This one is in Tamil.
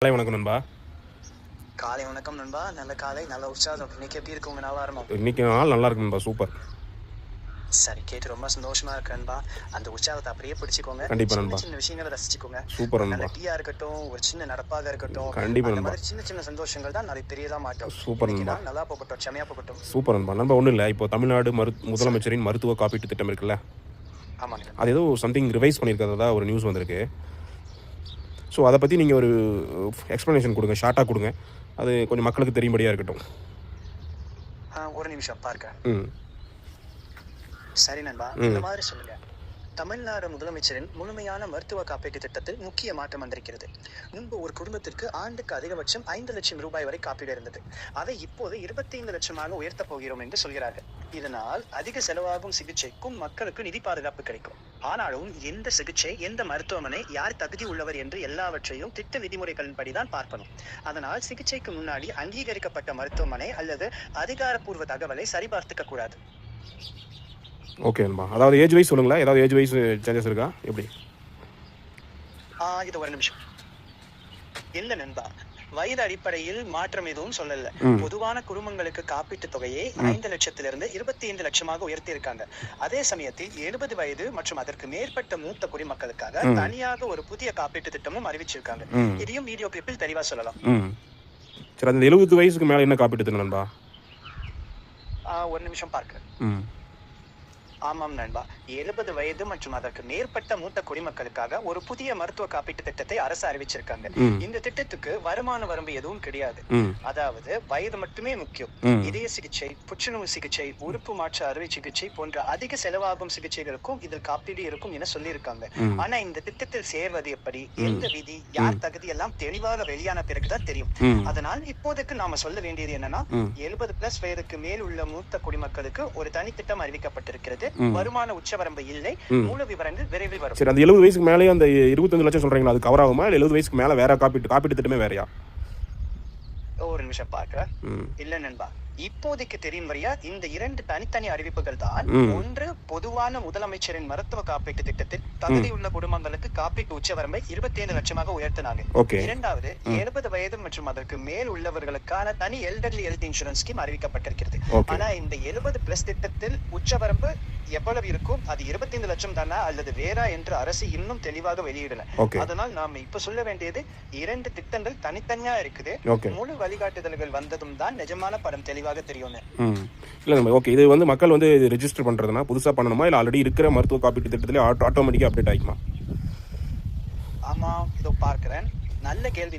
காலை வணக்கம் நண்பா. காலை வணக்கம் நண்பா. நல்ல காலை, நல்ல உற்சாகம். இன்னைக்கு எப்படி இருக்கு உங்க நாள் ஆரம்பம்? இன்னைக்கு நாள் நல்லா இருக்கு நண்பா. சூப்பர். சரி, கேட்டு ரொம்ப சந்தோஷமா இருக்கு நண்பா. அந்த உற்சாகத்தை அப்படியே பிடிச்சுக்கோங்க. கண்டிப்பா நண்பா. சின்ன விஷயங்களை ரசிச்சுக்கோங்க. சூப்பர் நல்ல நண்பா. டீயா இருக்கட்டும், ஒரு சின்ன நடப்பாக இருக்கட்டும், கண்டிப்பா அந்த நண்பா. மாதிரி சின்ன சின்ன சந்தோஷங்கள் தான் நாளை பெரியதா மாட்டோம். சூப்பர் இன்னைக்கு நண்பா. நாள் நல்லா போகட்டும், செமையா போகட்டும். சூப்பர் நண்பா. நண்பா ஒன்றும் இல்லை, இப்போ தமிழ்நாடு முதலமைச்சரின் மருத்துவ காப்பீட்டு திட்டம் இருக்குல்ல, ஆமாங்க. அது ஏதோ சம்திங் ரிவைஸ் பண்ணியிருக்கிறதா ஒரு நியூஸ் வந்திருக்கு. ஸோ அதை பற்றி நீங்கள் ஒரு எக்ஸ்ப்ளனேஷன் கொடுங்க, ஷார்ட்டாக கொடுங்க. அது கொஞ்சம் மக்களுக்கு தெரியும்படியாக இருக்கட்டும். ஒரு நிமிஷம் பார்க்க. ம். சரி நண்பா, இந்த மாதிரி சொல்லுங்க. தமிழ்நாடு முதலமைச்சரின் முழுமையான மருத்துவ காப்பீட்டு திட்டத்தில் முக்கிய மாற்றம் வந்திருக்கிறது. முன்பு ஒரு குடும்பத்திற்கு ஆண்டுக்கு அதிகபட்சம் 5 லட்சம் ரூபாய் வரை காப்பீடு இருந்தது. அதை இப்போது 25 லட்சமாக உயர்த்தப் போகிறோம் என்று சொல்கிறார்கள். இதனால் அதிக செலவாகும் சிகிச்சைக்கும் மக்களுக்கு நிதி பாதுகாப்பு கிடைக்கும். ஆனாலும் எந்த சிகிச்சை, எந்த மருத்துவமனை, யார் தகுதி உள்ளவர் என்று எல்லாவற்றையும் திட்ட விதிமுறைகளின்படிதான் பார்க்கணும். அதனால் சிகிச்சைக்கு முன்னாடி அங்கீகரிக்கப்பட்ட மருத்துவமனை அல்லது அதிகாரப்பூர்வ தகவலை சரிபார்த்துக்க கூடாது. ஓகே நண்பா. அதாவது ஏஜ் வைஸ் சொல்லுங்களா, ஏதாவது ஏஜ் வைஸ் சேஞ்சஸ் இருக்கா எப்படி? இது ஒரு நிமிஷம். இல்ல நண்பா, வயது அடிப்படையில் மாற்றம் எதுவும் சொல்லல. பொதுவான குடும்பங்களுக்கு காப்பீட்டு தொகையை 5 லட்சத்திலிருந்து 25 லட்சமாக உயர்த்தி இருக்காங்க. அதே சமயத்தில் 70 வயது மற்றும் அதற்கு மேற்பட்ட மூத்த குடிமக்களுக்காக தனியாக ஒரு புதிய காப்பீட்டு திட்டமும் அறிவிச்சிருக்காங்க. இதையும் வீடியோ கிளிப்பில் தெளிவா சொல்லலாம். சரி, அந்த 70 வயசுக்கு மேலே என்ன காப்பீட்டு திட்டம் நண்பா? ஒரு நிமிஷம் பார்க்க. ஆமாம் நண்பா, 70 வயது மற்றும் அதற்கு மேற்பட்ட மூத்த குடிமக்களுக்காக ஒரு புதிய மருத்துவ காப்பீட்டு திட்டத்தை அரசு அறிவிச்சிருக்காங்க. இந்த திட்டத்துக்கு வருமான வரம்பு எதுவும் கிடையாது. அதாவது வயது மட்டுமே முக்கியம். இதய சிகிச்சை, புற்றுநோய் சிகிச்சை, உறுப்பு மாற்று அறுவை சிகிச்சை போன்ற அதிக செலவாகும் சிகிச்சைகளுக்கும் இதில் காப்பீடு இருக்கும் என சொல்லியிருக்காங்க. ஆனா இந்த திட்டத்தில் சேர்வது எப்படி, எந்த விதி, யார் தகுதி எல்லாம் தெளிவாக வெளியான பிறகுதான் தெரியும். அதனால் இப்போதைக்கு நாம சொல்ல வேண்டியது என்னன்னா, 70+ வயதுக்கு மேல் உள்ள மூத்த குடிமக்களுக்கு ஒரு தனி திட்டம் அறிவிக்கப்பட்டிருக்கிறது. வருமான உச்சவரம்பு இல்லை. மூல விவரங்கள் விரைவில் வரும். சரி, அந்த 70 வயசுக்கு மேலே அந்த 25 லட்சம் சொல்றீங்களா, அது கவர் ஆகுமா? 70 வயசுக்கு மேல வேற காப்பீட்டு திட்டமே வேறயா? ஒரு நிமிஷம் பார்க்க. இல்ல நண்பா, இப்போதைக்கு தெரியும் வரையா இந்த 2 தனித்தனி அறிவிப்புகள் தான். ஒன்று, பொதுவான முதலமைச்சரின் மருத்துவ காப்பீட்டு திட்டத்தில் தகுதியுள்ள குடும்பங்களுக்கு காப்பீட்டு உச்சவரம்பை 25 லட்சமாக உயர்த்தினாங்க. இரண்டாவது, 70 வயது மற்றும் அதற்கு மேல் உள்ளவர்களுக்கான தனி எல்டர்லி ஹெல்த் இன்சூரன்ஸ் ஸ்கீம் அறிவிக்கப்பட்டிருக்கிறது. ஆனா இந்த 70+ திட்டத்தில் உச்சவரம்பு எவ்வளவு இருக்கும், அது 25 லட்சம் தானா அல்லது வேறா என்று அரசு இன்னும் தெளிவாக வெளியிடல. அதனால் நாம இப்ப சொல்ல வேண்டியது 2 திட்டங்கள் தனித்தனியா இருக்குது. முழு வழிகாட்டுதல்கள் வந்ததும் தான் நிஜமான படம் தெளிவாக தெரியும். இல்ல ஓகே, இது வந்து மக்கள் வந்து ரெஜிஸ்டர் பண்றதுனா புதுசா பண்ணணுமா, இல்ல ஆல்ரெடி இருக்கிற மருத்துவ காப்பீட்டு திட்டத்திலே ஆட்டோமேட்டிக்கா அப்டேட் ஆயிக்குமா? ஆமா, இதோ பார்க்கிறேன். நல்ல கேள்வி.